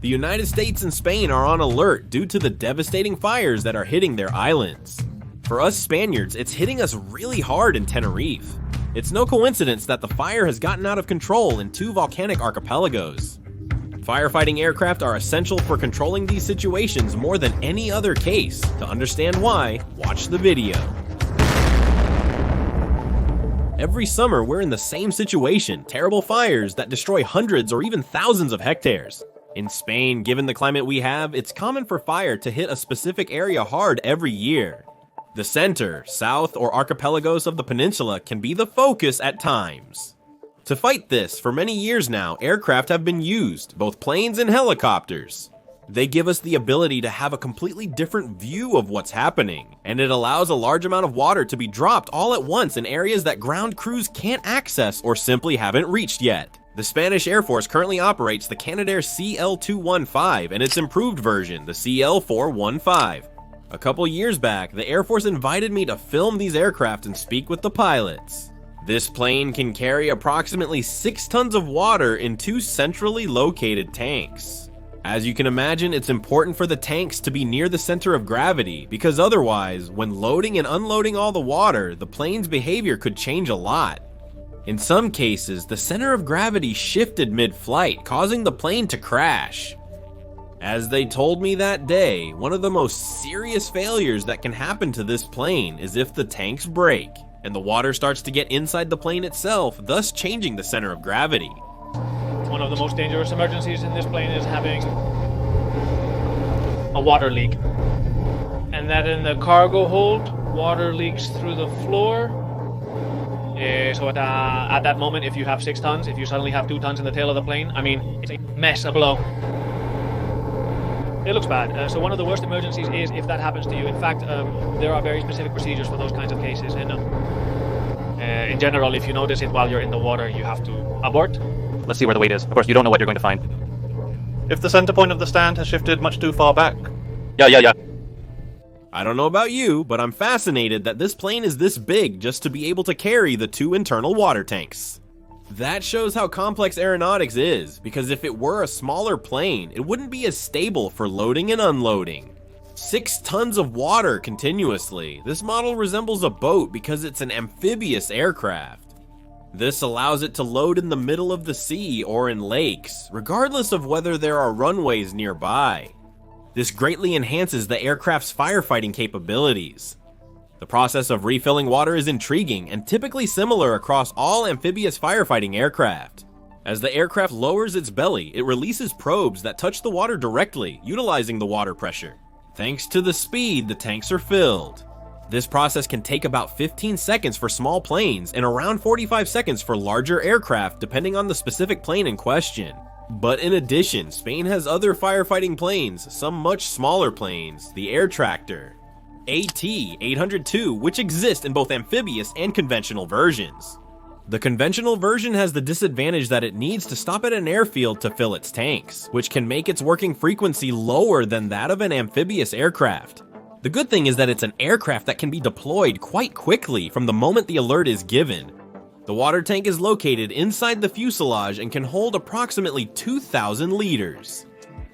The United States and Spain are on alert due to the devastating fires that are hitting their islands. For us Spaniards, it's hitting us really hard in Tenerife. It's no coincidence that the fire has gotten out of control in 2 volcanic archipelagos. Firefighting aircraft are essential for controlling these situations more than any other case. To understand why, watch the video. Every summer, we're in the same situation, terrible fires that destroy hundreds or even thousands of hectares. In Spain, given the climate we have, it's common for fire to hit a specific area hard every year. The center, south, or archipelagos of the peninsula can be the focus at times. To fight this, for many years now, aircraft have been used, both planes and helicopters. They give us the ability to have a completely different view of what's happening, and it allows a large amount of water to be dropped all at once in areas that ground crews can't access or simply haven't reached yet. The Spanish Air Force currently operates the Canadair CL-215 and its improved version, the CL-415. A couple years back, the Air Force invited me to film these aircraft and speak with the pilots. This plane can carry approximately 6 tons of water in 2 centrally located tanks. As you can imagine, it's important for the tanks to be near the center of gravity, because otherwise, when loading and unloading all the water, the plane's behavior could change a lot. In some cases, the center of gravity shifted mid-flight, causing the plane to crash. As they told me that day, one of the most serious failures that can happen to this plane is if the tanks break, and the water starts to get inside the plane itself, thus changing the center of gravity. One of the most dangerous emergencies in this plane is having a water leak. And that in the cargo hold, water leaks through the floor. So at that moment, if you have 6 tons, if you suddenly have 2 tons in the tail of the plane, I mean, it's a mess below. It looks bad. So one of the worst emergencies is if that happens to you. In fact, there are very specific procedures for those kinds of cases. And in general, if you notice it while you're in the water, you have to abort. Let's see where the weight is. Of course, you don't know what you're going to find. If the center point of the stand has shifted much too far back. Yeah. I don't know about you, but I'm fascinated that this plane is this big just to be able to carry the 2 internal water tanks. That shows how complex aeronautics is, because if it were a smaller plane, it wouldn't be as stable for loading and unloading. 6 tons of water continuously. This model resembles a boat because it's an amphibious aircraft. This allows it to load in the middle of the sea or in lakes, regardless of whether there are runways nearby. This greatly enhances the aircraft's firefighting capabilities. The process of refilling water is intriguing and typically similar across all amphibious firefighting aircraft. As the aircraft lowers its belly, it releases probes that touch the water directly, utilizing the water pressure. Thanks to the speed, the tanks are filled. This process can take about 15 seconds for small planes and around 45 seconds for larger aircraft, depending on the specific plane in question. But in addition, Spain has other firefighting planes, some much smaller planes, the air tractor AT-802, which exist in both amphibious and conventional versions. The conventional version has the disadvantage that it needs to stop at an airfield to fill its tanks, which can make its working frequency lower than that of an amphibious aircraft. The good thing is that it's an aircraft that can be deployed quite quickly from the moment the alert is given. The water tank is located inside the fuselage and can hold approximately 2,000 liters.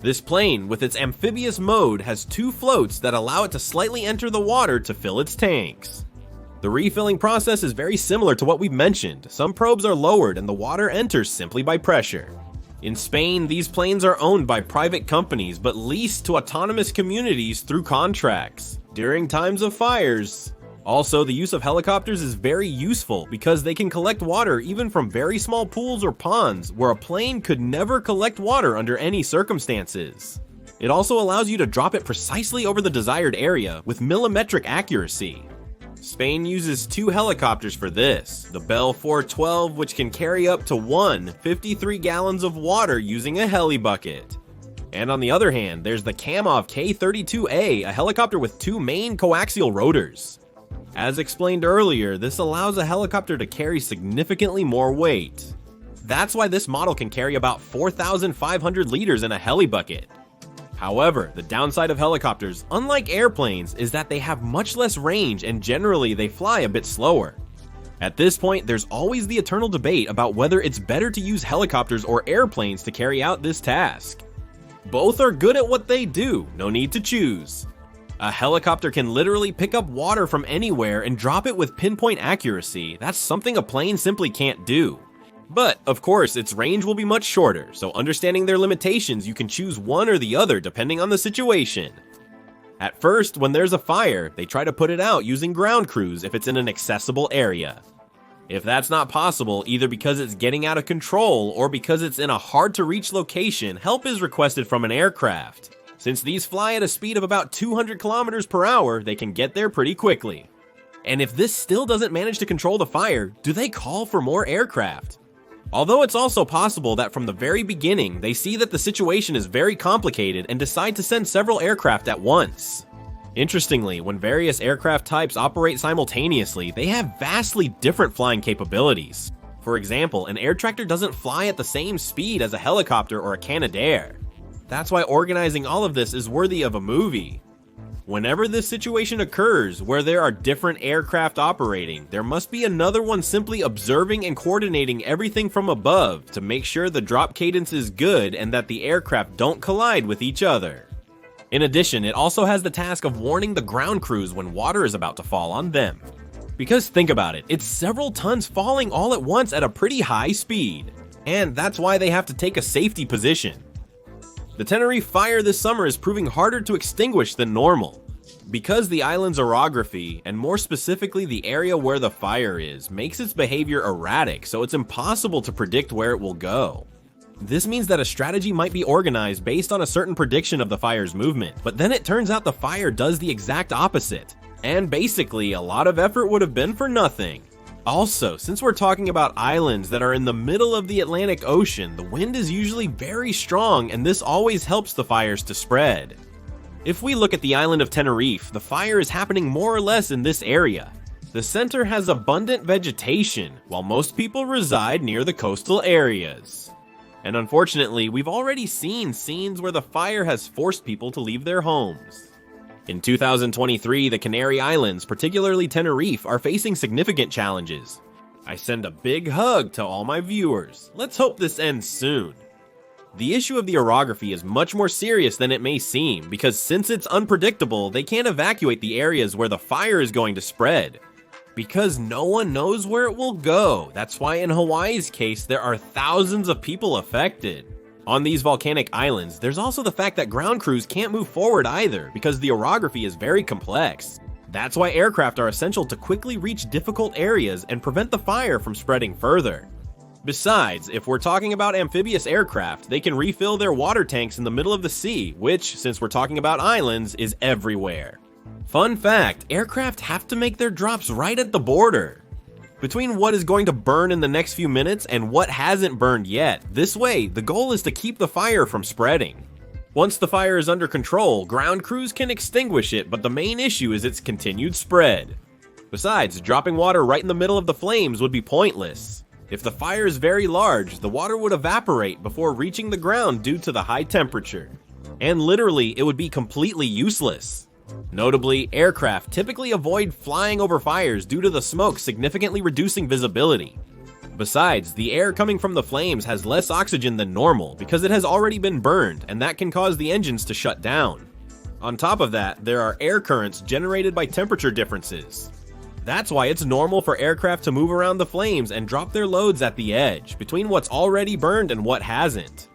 This plane, with its amphibious mode, has 2 floats that allow it to slightly enter the water to fill its tanks. The refilling process is very similar to what we've mentioned. Some probes are lowered and the water enters simply by pressure. In Spain, these planes are owned by private companies but leased to autonomous communities through contracts during times of fires. Also, the use of helicopters is very useful because they can collect water even from very small pools or ponds where a plane could never collect water under any circumstances. It also allows you to drop it precisely over the desired area with millimetric accuracy. Spain uses 2 helicopters for this, the Bell 412, which can carry up to 53 gallons of water using a heli bucket. And on the other hand, there's the Kamov K-32A, a helicopter with 2 main coaxial rotors. As explained earlier, this allows a helicopter to carry significantly more weight. That's why this model can carry about 4,500 liters in a heli bucket. However, the downside of helicopters, unlike airplanes, is that they have much less range and generally they fly a bit slower. At this point, there's always the eternal debate about whether it's better to use helicopters or airplanes to carry out this task. Both are good at what they do, no need to choose. A helicopter can literally pick up water from anywhere and drop it with pinpoint accuracy. That's something a plane simply can't do. But, of course, its range will be much shorter, so understanding their limitations, you can choose one or the other depending on the situation. At first, when there's a fire, they try to put it out using ground crews if it's in an accessible area. If that's not possible, either because it's getting out of control or because it's in a hard-to-reach location, help is requested from an aircraft. Since these fly at a speed of about 200 kilometers per hour, they can get there pretty quickly. And if this still doesn't manage to control the fire, do they call for more aircraft? Although it's also possible that from the very beginning, they see that the situation is very complicated and decide to send several aircraft at once. Interestingly, when various aircraft types operate simultaneously, they have vastly different flying capabilities. For example, an air tractor doesn't fly at the same speed as a helicopter or a Canadair. That's why organizing all of this is worthy of a movie. Whenever this situation occurs, where there are different aircraft operating, there must be another one simply observing and coordinating everything from above to make sure the drop cadence is good and that the aircraft don't collide with each other. In addition, it also has the task of warning the ground crews when water is about to fall on them. Because think about it, it's several tons falling all at once at a pretty high speed. And that's why they have to take a safety position. The Tenerife fire this summer is proving harder to extinguish than normal. Because the island's orography, and more specifically the area where the fire is, makes its behavior erratic, so it's impossible to predict where it will go. This means that a strategy might be organized based on a certain prediction of the fire's movement, but then it turns out the fire does the exact opposite. And basically, a lot of effort would have been for nothing. Also, since we're talking about islands that are in the middle of the Atlantic Ocean, the wind is usually very strong and this always helps the fires to spread. If we look at the island of Tenerife, the fire is happening more or less in this area. The center has abundant vegetation, while most people reside near the coastal areas. And unfortunately, we've already seen scenes where the fire has forced people to leave their homes. In 2023, the Canary Islands, particularly Tenerife, are facing significant challenges. I send a big hug to all my viewers. Let's hope this ends soon. The issue of the orography is much more serious than it may seem, because since it's unpredictable, they can't evacuate the areas where the fire is going to spread. Because no one knows where it will go. That's why in Hawaii's case, there are thousands of people affected. On these volcanic islands, there's also the fact that ground crews can't move forward either, because the orography is very complex. That's why aircraft are essential to quickly reach difficult areas and prevent the fire from spreading further. Besides, if we're talking about amphibious aircraft, they can refill their water tanks in the middle of the sea, which, since we're talking about islands, is everywhere. Fun fact, aircraft have to make their drops right at the border. Between what is going to burn in the next few minutes and what hasn't burned yet, this way, the goal is to keep the fire from spreading. Once the fire is under control, ground crews can extinguish it, but the main issue is its continued spread. Besides, dropping water right in the middle of the flames would be pointless. If the fire is very large, the water would evaporate before reaching the ground due to the high temperature. And literally, it would be completely useless. Notably, aircraft typically avoid flying over fires due to the smoke significantly reducing visibility. Besides, the air coming from the flames has less oxygen than normal because it has already been burned, and that can cause the engines to shut down. On top of that, there are air currents generated by temperature differences. That's why it's normal for aircraft to move around the flames and drop their loads at the edge, between what's already burned and what hasn't.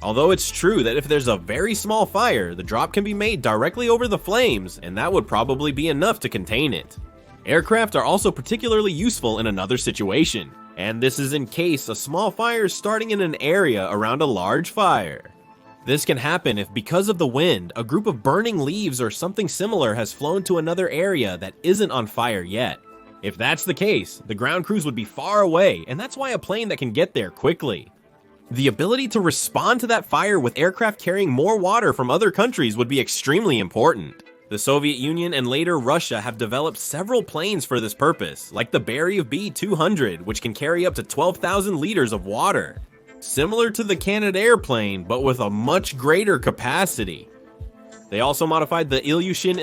Although it's true that if there's a very small fire, the drop can be made directly over the flames, and that would probably be enough to contain it. Aircraft are also particularly useful in another situation, and this is in case a small fire is starting in an area around a large fire. This can happen if, because of the wind, a group of burning leaves or something similar has flown to another area that isn't on fire yet. If that's the case, the ground crews would be far away, and that's why a plane that can get there quickly. The ability to respond to that fire with aircraft carrying more water from other countries would be extremely important. The Soviet Union and later Russia have developed several planes for this purpose, like the Beriev B-200, which can carry up to 12,000 liters of water. Similar to the Canadair plane, but with a much greater capacity. They also modified the Ilyushin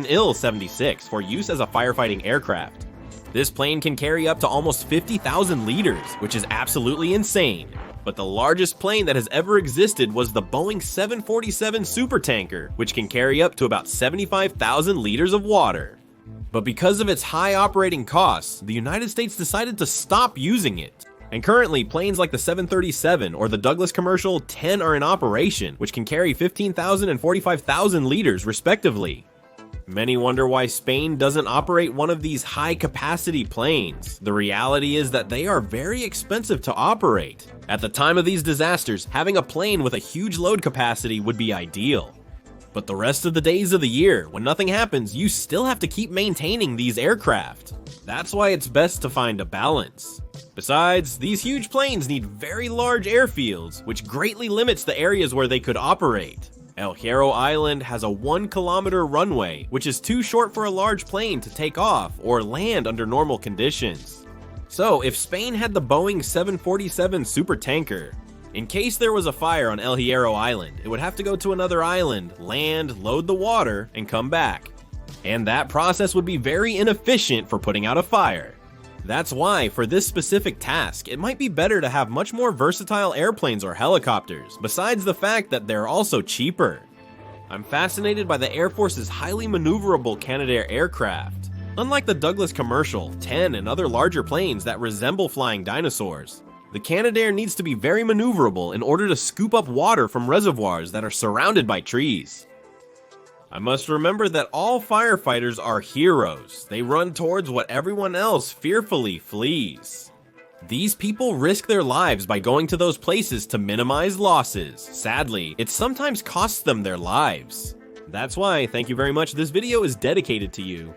Il-76 for use as a firefighting aircraft. This plane can carry up to almost 50,000 liters, which is absolutely insane. But the largest plane that has ever existed was the Boeing 747 supertanker, which can carry up to about 75,000 liters of water. But because of its high operating costs, the United States decided to stop using it. And currently, planes like the 737 or the Douglas Commercial 10 are in operation, which can carry 15,000 and 45,000 liters respectively. Many wonder why Spain doesn't operate one of these high-capacity planes. The reality is that they are very expensive to operate. At the time of these disasters, having a plane with a huge load capacity would be ideal. But the rest of the days of the year, when nothing happens, you still have to keep maintaining these aircraft. That's why it's best to find a balance. Besides, these huge planes need very large airfields, which greatly limits the areas where they could operate. El Hierro Island has a 1-kilometer runway, which is too short for a large plane to take off or land under normal conditions. So, if Spain had the Boeing 747 supertanker, in case there was a fire on El Hierro Island, it would have to go to another island, land, load the water, and come back. And that process would be very inefficient for putting out a fire. That's why, for this specific task, it might be better to have much more versatile airplanes or helicopters, besides the fact that they're also cheaper. I'm fascinated by the Air Force's highly maneuverable Canadair aircraft. Unlike the Douglas Commercial, 10, and other larger planes that resemble flying dinosaurs, the Canadair needs to be very maneuverable in order to scoop up water from reservoirs that are surrounded by trees. I must remember that all firefighters are heroes. They run towards what everyone else fearfully flees. These people risk their lives by going to those places to minimize losses. Sadly, it sometimes costs them their lives. That's why, thank you very much, this video is dedicated to you.